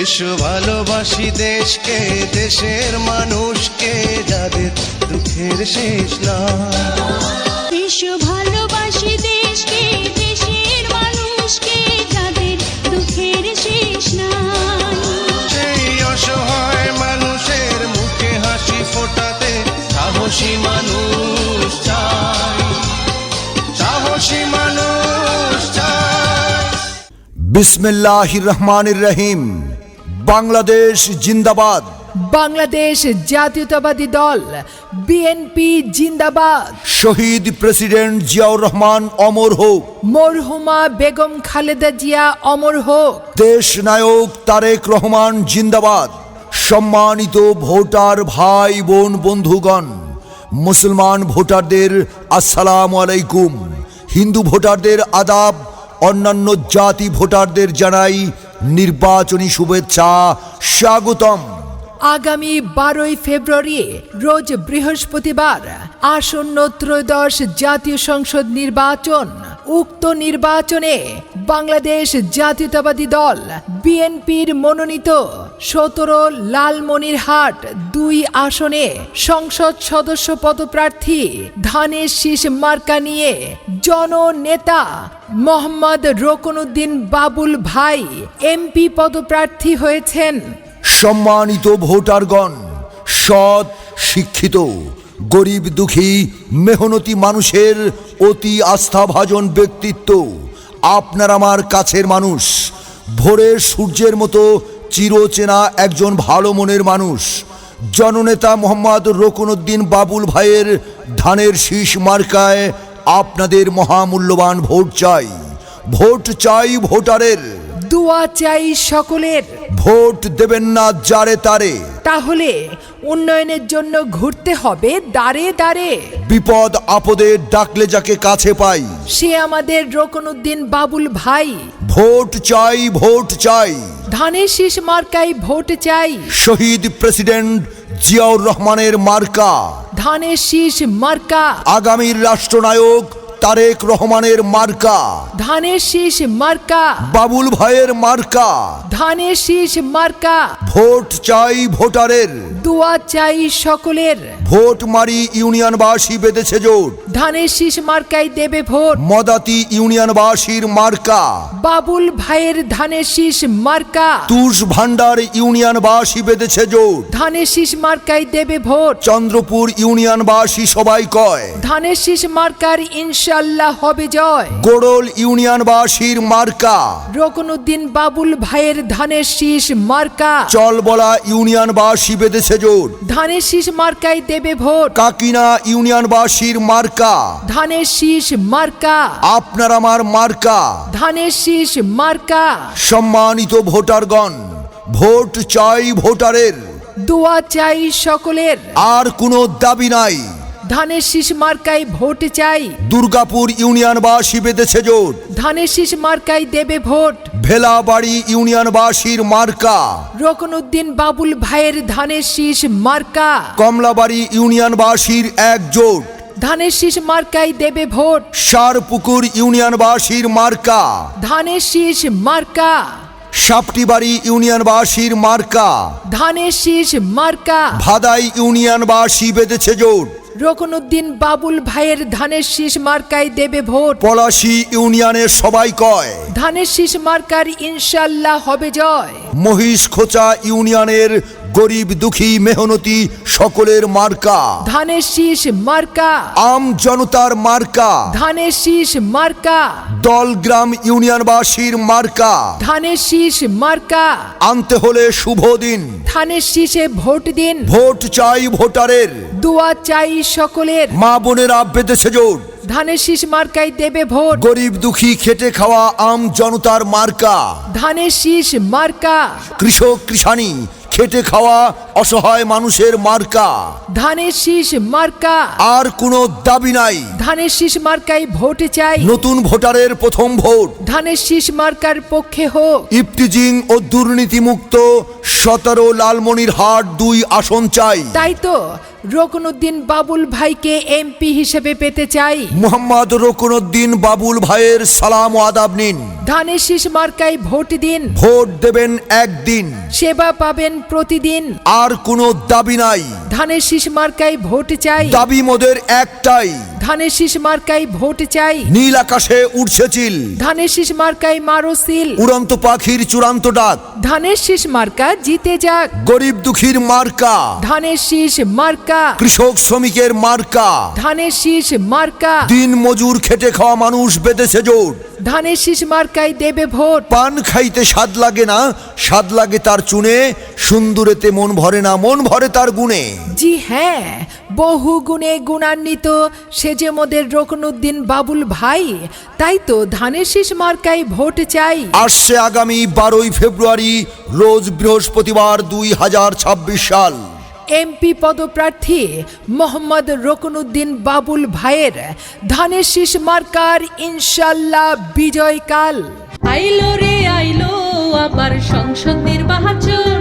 এসো ভালোবাসি দেশকে, দেশের মানুষকে, যাদের দুঃখের শেষ নাই। এসো ভালোবাসি দেশকে, দেশের মানুষকে, যাদের দুঃখের শেষ নাই। সেই অসহায় মানুষের মুখে হাসি ফোটাতে সাহসী মানুষ চাই, সাহসী মানুষ চাই। বিসমিল্লাহির রহমানির রহিম। বাংলাদেশ জিন্দাবাদ। বাংলাদেশ জাতীয়তাবাদী দল বিএনপি জিন্দাবাদ। শহীদ প্রেসিডেন্ট জিয়াউর রহমান অমর হোক। মরহুমা বেগম খালেদা জিয়া অমর হোক। দেশ নায়ক তারেক রহমান জিন্দাবাদ। সম্মানিত ভোটার ভাই বোন বন্ধুগণ, মুসলমান ভোটারদের আসসালামু আলাইকুম, হিন্দু ভোটারদের আদাব, অন্যান্য জাতি ভোটারদের জানাই নির্বাচনী শুভেচ্ছা, স্বাগতম। আগামী 12ই ফেব্রুয়ারি রোজ বৃহস্পতিবার আসন্ন ত্রয়োদশ জাতীয় সংসদ নির্বাচন। উক্ত নির্বাচনে বাংলাদেশ জাতীয়তাবাদী দল বিএনপির মনোনীত 17 লালমনিরহাট 2 আসনে সংসদ সদস্য পদপ্রার্থী ধানের শীষ মার্কা নিয়ে জননেতা মোহাম্মদ রোকনউদ্দিন বাবুল ভাই এমপি পদপ্রার্থী হয়েছেন। সম্মানিত ভোটারগণ, সৎ, শিক্ষিত, গরিব দুঃখী, মেহনতি মানুষের অতি আস্থাভাজন ব্যক্তিত্ব, আপনার আমার কাছের মানুষ, ভোরের সূর্যের মতো চিরচেনা একজন ভালো মনের মানুষ, জননেতা মোহাম্মদ রোকনউদ্দিন বাবুল ভাইয়ের ধানের শীষ মার্কায় আপনাদের মহামূল্যবান ভোট চাই। ভোট চাই ভোটারের, দোয়া চাই সকলের। ভোট দেবেন না যারে তারে, তাহলে উন্নয়নের জন্য ঘুরতে হবে দাঁড়ে দাঁড়ে। বিপদ আপদে ডাকলে যাকে কাছে পাই, সে আমাদের রোকনউদ্দিন বাবুল ভাই। ভোট চাই, ভোট চাই। ধানের শীষ মার্কায় ভোট চাই। শহীদ প্রেসিডেন্ট জিয়াউর রহমানের মার্কা, ধানের শীষ মার্কা। আগামীর রাষ্ট্রনায়ক তারেক রহমানের মার্কা, ধানের শীষ মার্কা। বাবুল ভাইয়ের মার্কা, ধানের শীষ মার্কা। ভোট চাই ভোটারের, দোয়া চাই সকলের। ভোট মারি ইউনিয়নবাসী বেঁধেছে জোট, ধানের শীষ মার্কায় দেবে ভোট। মদাতি ইউনিয়নবাসীর মার্কা, বাবুল ভাইয়ের ধানের শীষ মার্কা। তুষ ভান্ডার ইউনিয়নবাসী বেঁধেছে জোট, ধানের শীষ মার্কায় দেবে ভোট। চন্দ্রপুর ইউনিয়নবাসী সবাই কয়, ধানের শীষ মার্কার ইনশাআল্লাহ হবে জয়। গোড়ল ইউনিয়নবাসীর মার্কা, রোকনউদ্দিন বাবুল ভাইয়ের ধানের শীষ মার্কা। চলবলা ইউনিয়নবাসী বেঁধেছে জোট, ধানের শীষ মার্কায় দেবে ভোট। কাকিনা ইউনিয়নবাসীর মার্কা, ধানের শীষ মার্কা। আপনার আমার মার্কা। ধানের শীষ মার্কা। সম্মানিত ভোটারগণ, ভোট চাই ভোটারের, দোয়া চাই সকলের। আর কোনো দাবি নাই। ধানের শীষ মার্কায় ভোট চাই। দুর্গাপুর ইউনিয়নবাসী বেঁধেছে জোট, ধানের শীষ মার্কায় দেবে ভোট। ভেলাবাড়ি ইউনিয়নবাসীর মার্কা, রোকনউদ্দিন বাবুল ভাইয়ের ধানের শীষ মার্কা। কমলাবাড়ি ইউনিয়নবাসীর একজোট, ধানের শীষ মার্কায় দেবে ভোট। সারপুকুর ইউনিয়নবাসীর মার্কা, ধানের শীষ মার্কা। সাপটিবাড়ি ইউনিয়নবাসীর মার্কা, ধানের শীষ মার্কা। ভাদাই ইউনিয়নবাসী বেঁধেছে জোট, রোকনউদ্দিন বাবুল ভাইয়ের ধানের শীষ মার্কায় দেবে ভোট। পলাশী ইউনিয়নের সবাই কয়, ধানের শীষ মার্কার ইনশাআল্লাহ হবে জয়। মহিষখোচা ইউনিয়নের গরিব দুঃখী মেহনতি সকলের মার্কা, ধানের শীষ মার্কা। আম জনতার মার্কা, ধানের শীষ মার্কা। দলগ্রাম ইউনিয়নবাসীর মার্কা, ধানের শীষ মার্কা। আনতে হলে শুভ দিন, ধানের শীষে ভোট দিন। ভোট চাই ভোটারের, দোয়া চাই সকলের। মা বোনেরা বেঁধেছে জোট, ধানের শীষ মার্কায় দেবে ভোট। গরিব দুঃখী খেটে খাওয়া আম জনতার মার্কা, ধানের শীষ মার্কা। কৃষক কৃষানি খেটে খাওয়া অসহায় মানুষের মার্কা, ধানের শীষ মার্কা। আর কোনো দাবি নাই। ধানের শীষ মার্কায় ভোট চাই। নতুন ভোটারের প্রথম ভোট ধানের শীষ মার্কার পক্ষে হোক। ইফতিজিং ও দুর্নীতিমুক্ত 17 লালমনিরহাট 2 আসন চাই। তাই তো রকনউদ্দিন বাবুল ভাইকে এমপি হিসেবে পেতে চাই। মোহাম্মদ রকনউদ্দিন বাবুল ভাইয়ের সালাম ও আদাব নিন। ধানের শীষ মার্কায় ভোট দিন। ভোট দেবেন একদিন, সেবা পাবেন প্রতিদিন। আর কোনো দাবি নাই। ধানের শীষ মার্কায় ভোট চাই। দাবি মোদের একটাই, ধানের শীষ মার্কায় ভোট চাই। নীল আকাশে উড়ছে চিল, ধানের শীষ মার্কায় মারো সিল। উড়ন্ত পাখির চূড়ান্ত ডাক, ধানের শীষ মার্কা জিতে যাক। গরিব দুঃখীর মার্কা, ধানের শীষ মার্কা। কৃষক শ্রমিকের মার্কা, ধানের শীষ মার্কা। দিন মজুর খেটে খাওয়া মানুষ বেঁধেছে জোট। ধানের শীষ মার্কায় দেবে ভোট। পান খাইতে স্বাদ লাগে না, স্বাদ লাগে তার চুনে। সুন্দরেতে মন ভরে না, মন ভরে তার গুণে। জি হ্যাঁ, বহু গুণে গুণান্বিত সে যে মোদের রকনউদ্দিন বাবুল ভাই। তাই তো ধানের শীষ মার্কায় ভোট চাই। আসছে আগামী 12ই ফেব্রুয়ারি, রোজ বৃহস্পতিবার, 2026 সাল। এমপি পদপ্রার্থী মোহাম্মদ রকনউদ্দিন বাবুল ভাইয়ের ধানের শীষ মার্কার ইনশাল্লাহ বিজয়কাল। আইলো রে আইলো আবার সংসদ নির্বাচন,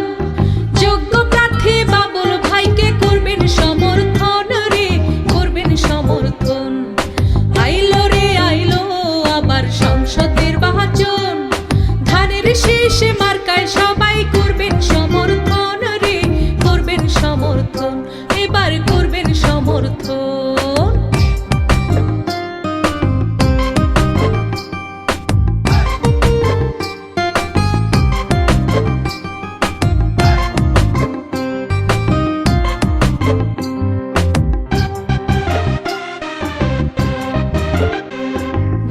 যোগ্য প্রার্থী বাবুল ভাইকে করবেন সমর্থন রে, করবেন সমর্থন। আইলো রে আইলো আবার সংসদ নির্বাচন, ধানের শীষ মার্কায় সবাই করবেন সমর্থন রে, করবেন সমর্থন, এবার করবেন সমর্থন।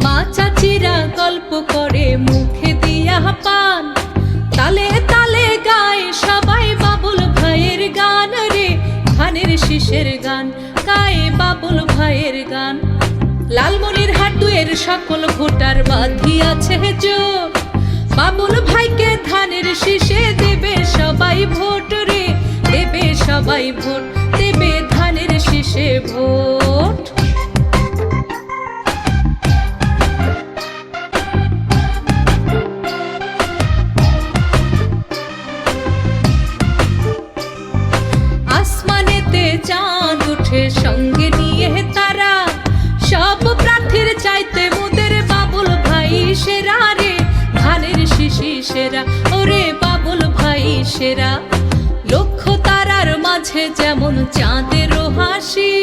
মা চাচিরা গল্প করে মুখে দিয়া পান, তালে তালে গায় সবাই বাবুল ভাইয়ের গান রে, ধানের শীষের গান গায়ে বাবুল ভাইয়ের গান। লালমনিরহাট দুয়ের সকল ভোটার বাঁধিয়াছে জোর, বাবুল ভাইকে ধানের শীষে দেবে সবাই ভোট রে, দেবে সবাই ভোট, দেবে ধানের শীষে ভোট। আসমানেতে চাঁদ উঠে সঙ্গে নিয়ে তারা, সব প্রার্থীর চাইতে মোদের বাবুল ভাই সেরা রে, ধানের শীষই সেরা, ওরে বাবুল ভাই সেরা। লক্ষ তারার মাঝে যেমন চাঁদেরও হাসি,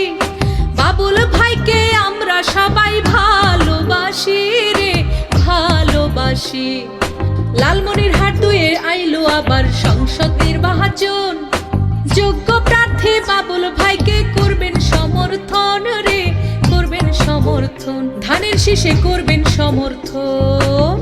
বাবুল ভাইকে আমরা সবাই ভালোবাসি রে, ভালোবাসি। লালমনিরহাট দুয়ে আইলো আবার সংসদ নির্বাচন, যোগ্য প্রার্থী বাবুল ভাইকে করবেন সমর্থন রে, করবেন সমর্থন, ধানের শীষে করবেন সমর্থন।